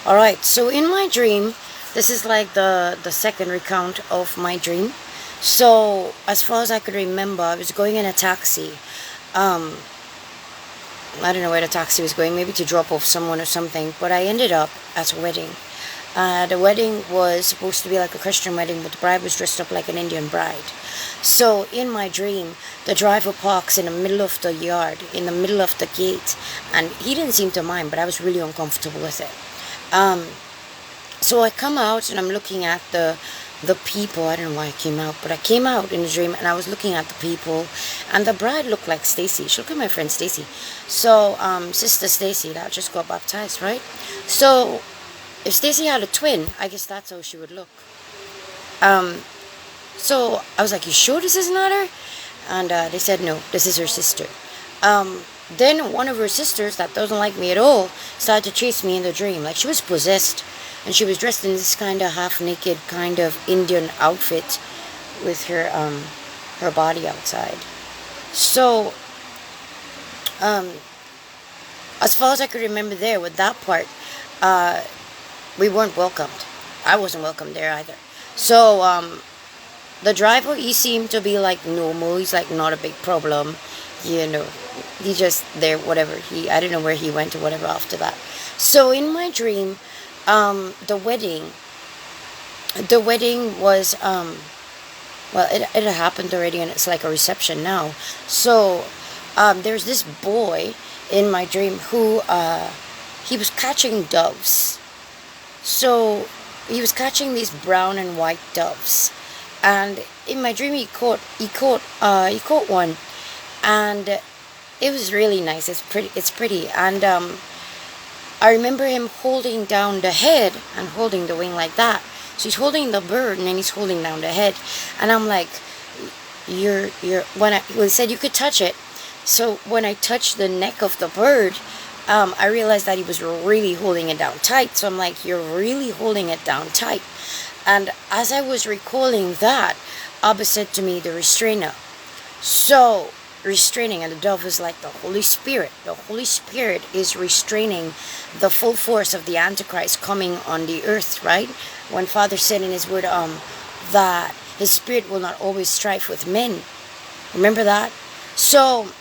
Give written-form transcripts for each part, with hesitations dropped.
All right. So in my dream, this is like the second recount of my dream. So as far as I could remember, I was going in a taxi. Um, I don't know where the taxi was going, maybe to drop off someone or something. But I ended up at a wedding. The wedding was supposed to be like a Christian wedding, but the bride was dressed up like an Indian bride. So in my dream, the driver parks in the middle of the yard, in the middle of the gate, and he didn't seem to mind, but I was really uncomfortable with it. Um, so I come out and I'm looking at the people. I don't know why I came out, but I came out in the dream and I was looking at the people, and the bride looked like Stacy. She looked like my friend Stacy. So Sister Stacy that just got baptized, right? So if Stacy had a twin, I guess that's how she would look. Um, so I was like, "You sure this is not her?" And they said, "No, this is her sister." Um, then one of her sisters that doesn't like me at all started to chase me in the dream, like she was possessed, and she was dressed in this kind of half-naked kind of Indian outfit with her body outside. So um, as far as I could remember, there with that part, uh, we weren't welcomed. I wasn't welcome there either. So the driver, he seemed to be like normal. He's like not a big problem, you know. He just there, whatever. I don't know where he went or whatever after that. So in my dream, the wedding was well, it had happened already, and it's like a reception now. So there's this boy in my dream who he was catching doves. So he was catching these brown and white doves, and in my dream he caught one, and it was really nice. It's pretty, and I remember him holding down the head and holding the wing like that. So he's holding the bird and then he's holding down the head, and I'm like, you're when I well, he said you could touch it. So when I touched the neck of the bird, I realized that he was really holding it down tight. So I'm like, you're really holding it down tight. And as I was recalling that, Abba said to me, the restrainer. So restraining, and the dove is like the Holy Spirit. The Holy Spirit is restraining the full force of the Antichrist coming on the earth, right? When Father said in his word that his spirit will not always strive with men. Remember that? So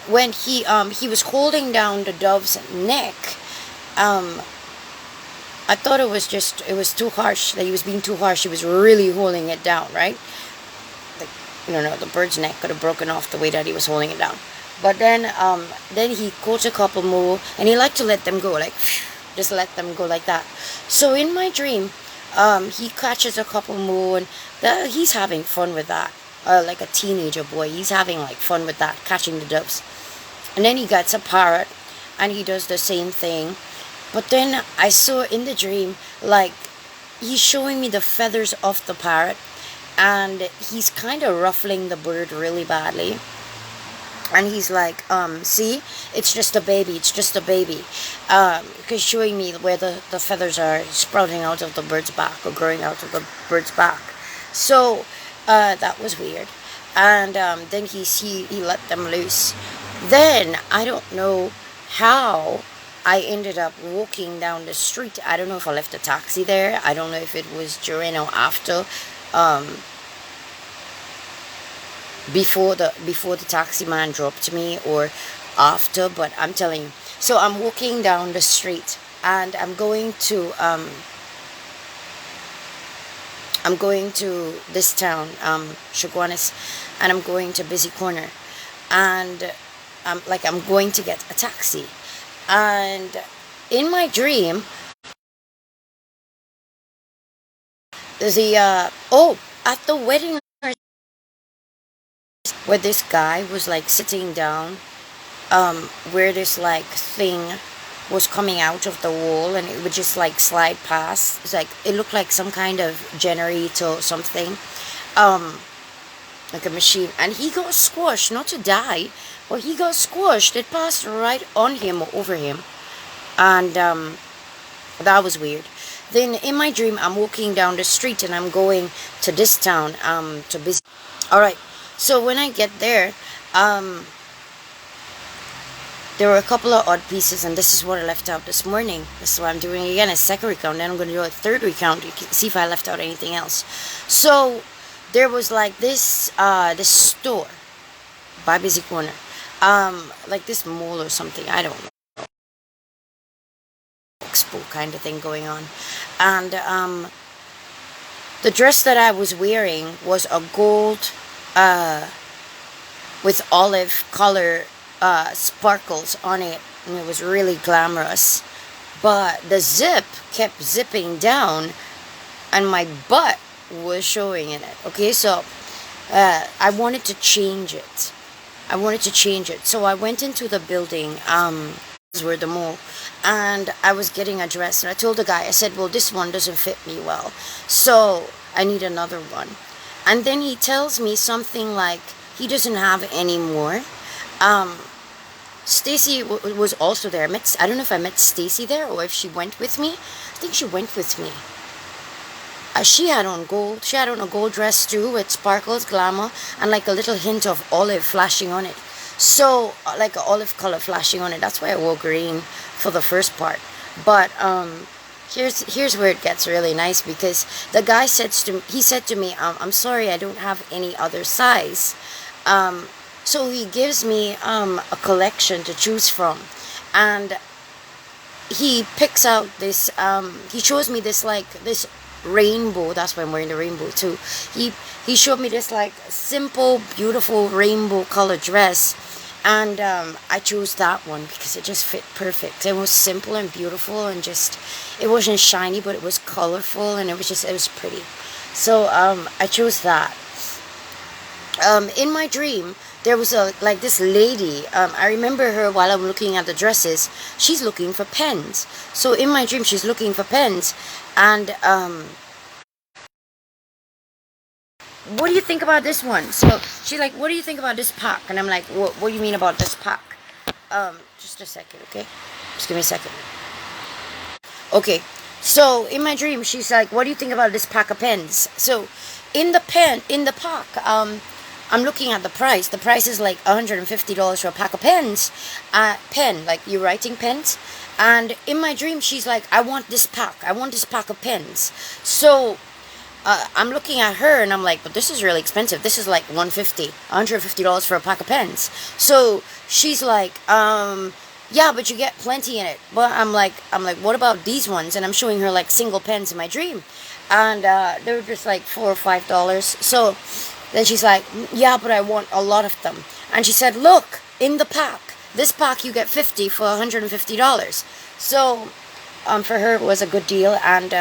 when he was holding down the dove's neck, um I thought it was too harsh, that he was being too harsh. He was really holding it down, right? Like, no, the bird's neck could have broken off the way that he was holding it down. But then he caught a couple more, and he liked to let them go, like just let them go like that. So in my dream, he catches a couple more, and he's having fun with that. Like a teenager boy, he's having like fun with that, catching the doves. And then he gets a parrot, and he does the same thing. But then I saw in the dream, like, he's showing me the feathers of the parrot, and he's kind of ruffling the bird really badly. And he's like, see, it's just a baby, it's just a baby. Because showing me where the feathers are sprouting out of the bird's back, or growing out of the bird's back. So that was weird. And then he let them loose. Then I don't know how I ended up walking down the street. I don't know if I left the taxi there. I don't know if it was during or after, um, before the taxi man dropped me, or after. But I'm telling you. So I'm walking down the street, and I'm going to this town, Chaguanas, and I'm going to Busy Corner, and I'm going to get a taxi, and in my dream, at the wedding, where this guy was like sitting down, where this like thing was coming out of the wall, and it would just like slide past. It's like it looked like some kind of generator or something, um, like a machine, and he got squashed, not to die, but he got squashed. It passed right on him or over him, and that was weird. Then in my dream, I'm walking down the street and I'm going to this town, to busy. All right. So when I get there, um, there were a couple of odd pieces, and this is what I left out this morning. This is what I'm doing again, a second recount. Then I'm going to do a third recount. You can see if I left out anything else. So there was like this store by Busy Corner, like this mall or something. I don't know, expo kind of thing going on, and the dress that I was wearing was a gold, with olive color sparkles on it, and it was really glamorous. But the zip kept zipping down, and my butt was showing in it. Okay, so I wanted to change it. So I went into the building, where the mall, and I was getting a dress, and I told the guy, I said, well, this one doesn't fit me well, so I need another one. And then he tells me something like he doesn't have any more. Stacy was also there. I don't know if I met Stacy there or if she went with me. I think she went with me. She had on gold. She had on a gold dress too, with sparkles, glamour, and like a little hint of olive flashing on it. So like an olive color flashing on it. That's why I wore green for the first part. But here's where it gets really nice, because the guy said to me, I'm sorry, I don't have any other size. So he gives me a collection to choose from, and he picks out this. He shows me this rainbow. That's why I'm wearing the rainbow too. He showed me this like simple, beautiful rainbow color dress, and I chose that one because it just fit perfect. It was simple and beautiful, and just, it wasn't shiny, but it was colorful, and it was pretty. So I chose that. In my dream, there was this lady. I remember her while I'm looking at the dresses. She's looking for pens. So in my dream, she's looking for pens, and what do you think about this one? So she's like, what do you think about this pack? And I'm like, what do you mean about this pack? Just a second, okay? Just give me a second. Okay, so in my dream, she's like, what do you think about this pack of pens? So in the pack, I'm looking at the price. The price is like $150 for a pack of pens. Like you're writing pens. And in my dream, she's like, I want this pack. I want this pack of pens. So I'm looking at her, and I'm like, but this is really expensive. This is like $150 for a pack of pens. So she's like, yeah, but you get plenty in it. But I'm like, what about these ones? And I'm showing her like single pens in my dream, and they were just like $4 or $5. So then she's like, yeah, but I want a lot of them. And she said, look, in the pack, this pack you get 50 for $150. So for her it was a good deal, and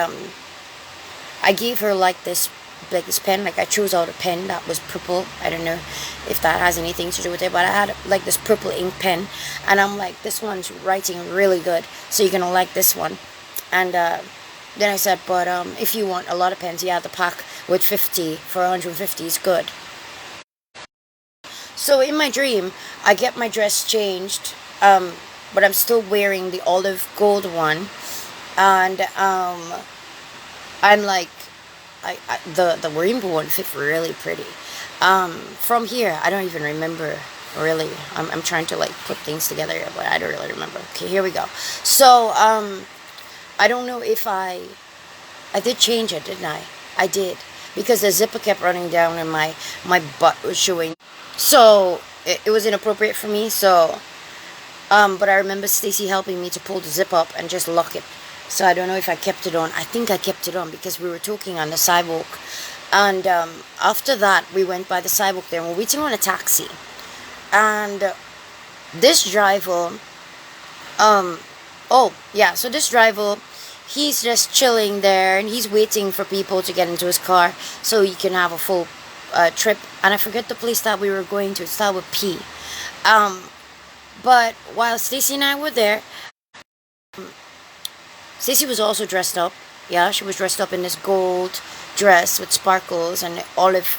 I gave her like this pen. Like I chose out a pen that was purple. I don't know if that has anything to do with it, but I had like this purple ink pen, and I'm like, this one's writing really good, so you're gonna like this one. And then I said, but if you want a lot of pens, yeah, the pack with 50 for 150 is good. So in my dream, I get my dress changed, but I'm still wearing the olive gold one, and I'm like, the rainbow one fit really pretty. From here, I don't even remember really. I'm trying to like put things together, but I don't really remember. Okay, here we go. So I don't know if I did change it, didn't I? I did, because the zipper kept running down and my butt was showing. So it was inappropriate for me. So but I remember Stacy helping me to pull the zip up and just lock it. So I don't know if I kept it on. I think I kept it on because we were talking on the sidewalk. And after that, we went by the sidewalk there and we're waiting on a taxi. And this driver, so this driver, he's just chilling there and he's waiting for people to get into his car so he can have a full trip. And I forget the place that we were going to. It started with P. But while Stacy and I were there, Stacy was also dressed up. Yeah, she was dressed up in this gold dress with sparkles and olive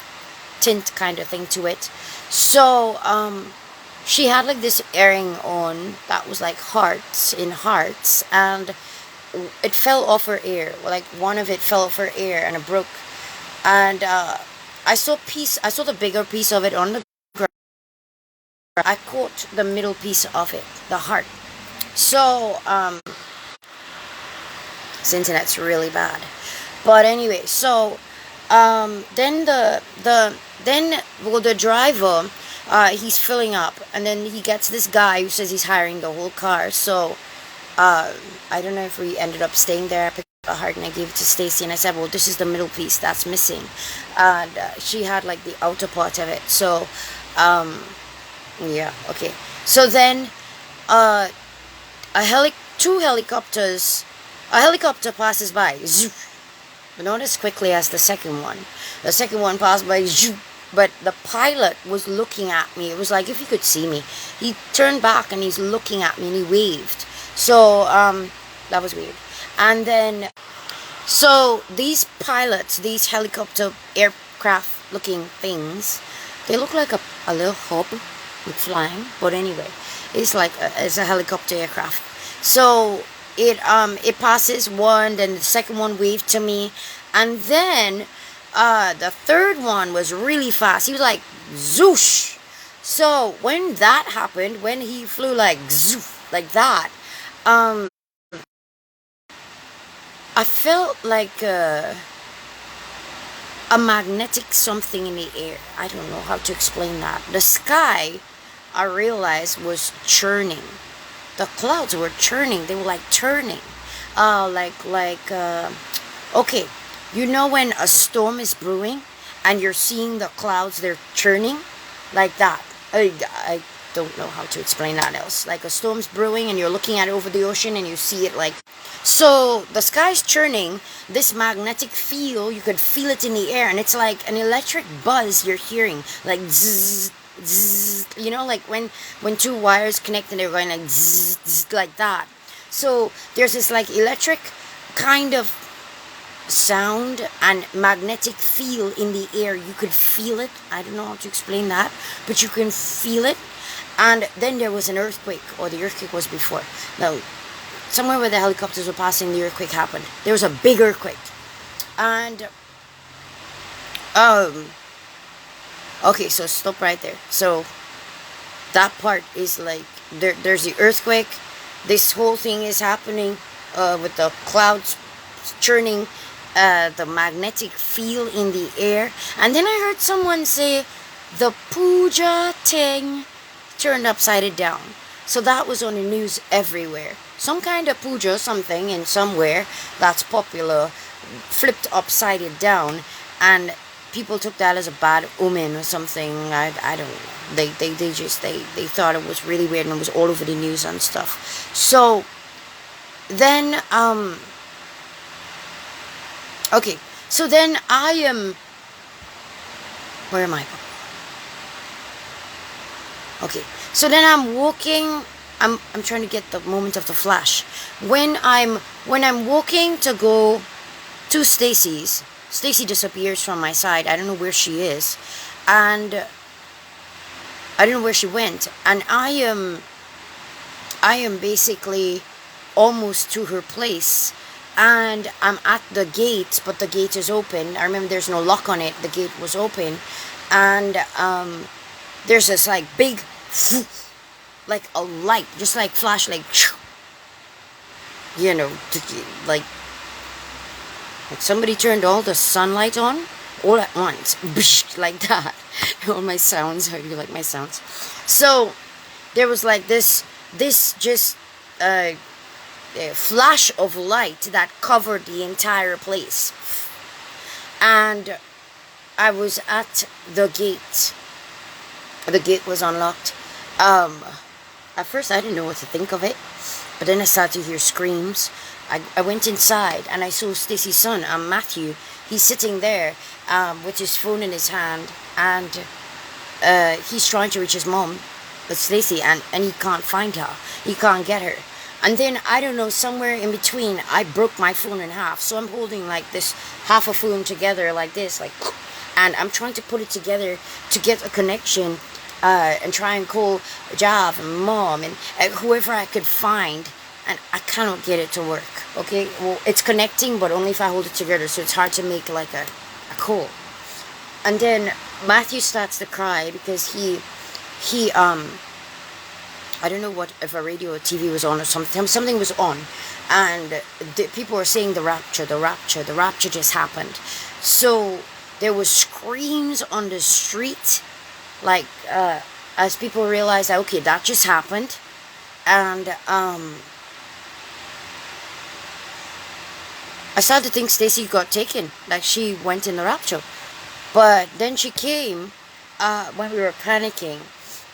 tint kind of thing to it. So she had like this earring on that was like hearts in hearts, and it fell off her ear. Like one of it fell off her ear and it broke. And I saw the bigger piece of it on the I caught the middle piece of it, the heart. So, this internet's really bad. But anyway, so then the driver, he's filling up, and then he gets this guy who says he's hiring the whole car. So I don't know if we ended up staying there. I picked up a heart and I gave it to Stacy, and I said, well, this is the middle piece that's missing, and she had like the outer part of it. So yeah, okay. So then two helicopters, a helicopter passes by, zoom, but not as quickly as the second one. The second one passed by, zoom, but the pilot was looking at me. It was like if he could see me. He turned back and he's looking at me and he waved. So that was weird. And then, so these pilots, these helicopter aircraft looking things, they look like a little hub with flying. But anyway, it's like it's a helicopter aircraft. So it passes one, then the second one waved to me, and then the third one was really fast. He was like zoosh. So when that happened, when he flew like zoof, like that, I felt like a magnetic something in the air. I don't know how to explain that. The sky, I realized, was churning. The clouds were churning. They were like turning. Okay, you know when a storm is brewing and you're seeing the clouds, they're churning? Like that. I don't know how to explain that else. Like a storm's brewing and you're looking at it over the ocean and you see it like... So the sky's churning. This magnetic field, you could feel it in the air, and it's like an electric buzz you're hearing. Like zzz, zzz, you know, like when two wires connect and they're going like zzz, zzz, like that. So there's this like electric kind of sound and magnetic feel in the air. You could feel it. I don't know how to explain that, but you can feel it. And then there was an earthquake, or the earthquake was before. Now, somewhere where the helicopters were passing, the earthquake happened. There was a big earthquake. And okay, so stop right there. So that part is like there's the earthquake. This whole thing is happening with the clouds churning, the magnetic feel in the air. And then I heard someone say the puja thing turned upside down. So that was on the news everywhere. Some kind of puja, something in somewhere that's popular, flipped upside down, and people took that as a bad omen or something. I don't know. They thought it was really weird, and it was all over the news and stuff. So then okay, so then I am... Where am I? Okay, so then I'm walking. I'm trying to get the moment of the flash. When I'm walking to go to Stacy's, Stacy disappears from my side. I don't know where she is, and I don't know where she went. And I am basically almost to her place, and I'm at the gate, but the gate is open. I remember there's no lock on it. The gate was open, and there's this like big, like a light, just like flash, like, you know, like somebody turned all the sunlight on all at once, like that. All my sounds, how do you like my sounds? So there was like this just flash of light that covered the entire place, and I was at the gate. The gate was unlocked. At first I didn't know what to think of it, but then I started to hear screams. I went inside and I saw Stacy's son, Matthew. He's sitting there with his phone in his hand, and he's trying to reach his mom, but Stacy, and he can't find her. He can't get her. And then, I don't know, somewhere in between, I broke my phone in half. So I'm holding like this half a phone together like this, like, and I'm trying to put it together to get a connection, and try and call Jav and Mom and whoever I could find, and I cannot get it to work. Okay, well, it's connecting, but only if I hold it together, so it's hard to make like a call. And then Matthew starts to cry because I don't know what, if a radio or TV was on or something. Something was on, and people were saying the rapture, the rapture, the rapture just happened. So there was screams on the street, like as people realized that, okay, that just happened, and I started to think Stacy got taken, like she went in the rapture. But then she came when we were panicking.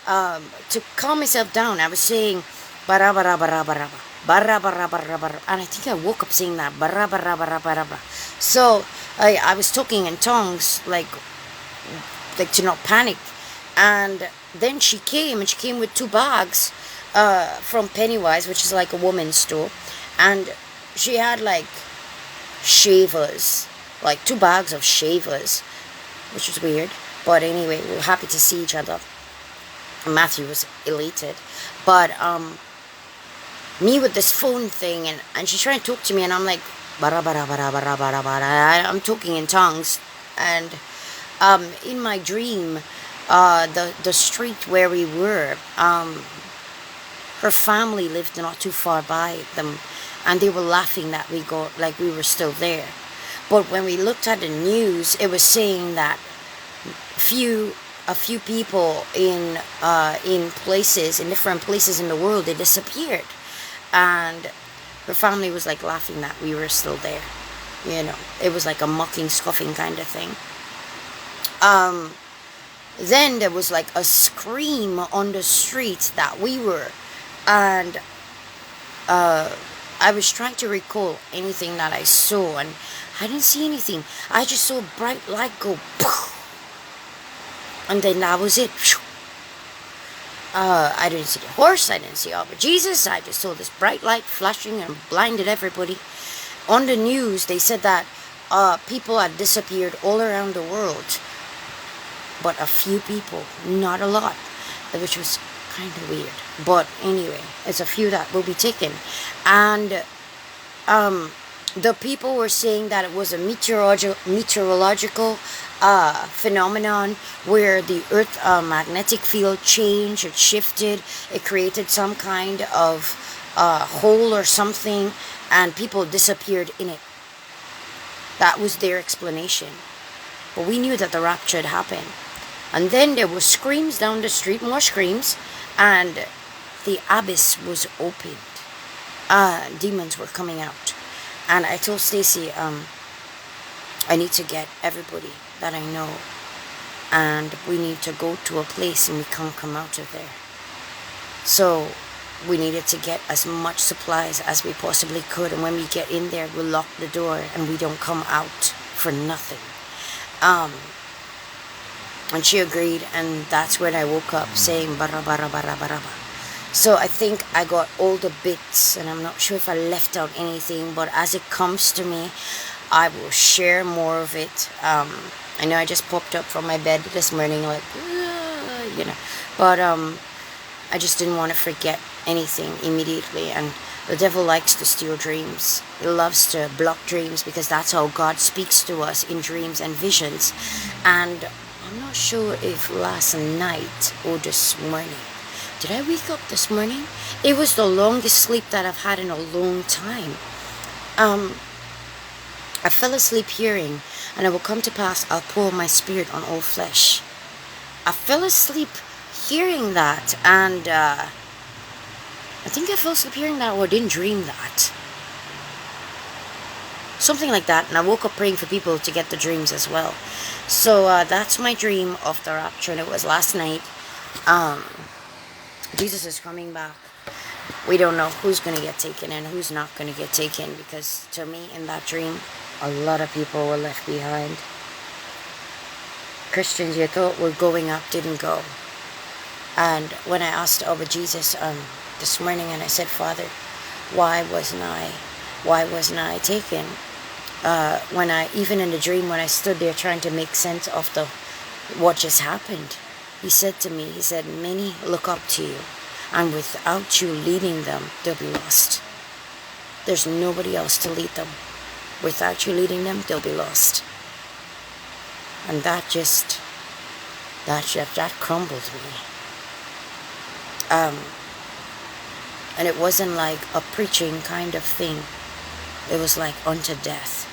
To calm myself down, I was saying bara bara bara bara bara bara bara bara, and I think I woke up saying that bara bara bara bara bara. So I was talking in tongues, like to not panic. And then she came, and she came with 2 bags from Pennywise, which is like a woman's store, and she had like shavers, like 2 bags of shavers, which was weird. But anyway, we were happy to see each other. Matthew was elated, but me with this phone thing, and she's trying to talk to me, and I'm like bara bara bara bara bara bara. I'm talking in tongues, and in my dream, the street where we were, her family lived not too far by them, and they were laughing that we got, like we were still there. But when we looked at the news, it was saying that a few people in places, in different places in the world, they disappeared, and her family was like laughing that we were still there. You know, it was like a mocking, scoffing kind of thing. Then there was like a scream on the street that we were, and I was trying to recall anything that I saw, and I didn't see anything. I just saw a bright light go poof, and then that was it. I didn't see the horse, I didn't see Albert Jesus, I just saw this bright light flashing and blinded everybody. On the news, they said that people had disappeared all around the world, but a few people, not a lot, which was kind of weird. But anyway, it's a few that will be taken. And the people were saying that it was a meteorological phenomenon where the Earth magnetic field changed, it shifted, it created some kind of hole or something, and people disappeared in it. That was their explanation. But we knew that the rapture had happened. And then there were screams down the street, more screams, and the abyss was opened. Demons were coming out. And I told Stacy, I need to get everybody that I know, and we need to go to a place and we can't come out of there. So we needed to get as much supplies as we possibly could, and when we get in there, we'll lock the door and we don't come out for nothing. And she agreed, and that's when I woke up saying bara bara bara bara. So I think I got all the bits, and I'm not sure if I left out anything, but as it comes to me, I will share more of it. I know I just popped up from my bed this morning like, you know, but I just didn't want to forget anything immediately. And the devil likes to steal dreams. He loves to block dreams, because that's how God speaks to us, in dreams and visions. And I'm not sure if last night or this morning. Did I wake up this morning? It was the longest sleep that I've had in a long time. I fell asleep hearing, and it will come to pass, I'll pour my spirit on all flesh. I fell asleep hearing that, and I think I fell asleep hearing that, or didn't dream that. Something like that, and I woke up praying for people to get the dreams as well. So that's my dream of the rapture, and it was last night. Jesus is coming back. We don't know who's going to get taken and who's not going to get taken, because to me, in that dream, a lot of people were left behind. Christians you thought were going up didn't go. And when I asked over Jesus this morning, and I said, Father, why wasn't I taken? When I, even in the dream, when I stood there trying to make sense of what just happened, he said to me, he said, many look up to you, and without you leading them, they'll be lost. There's nobody else to lead them. Without you leading them, they'll be lost. And that crumbled me. And it wasn't like a preaching kind of thing. It was like unto death.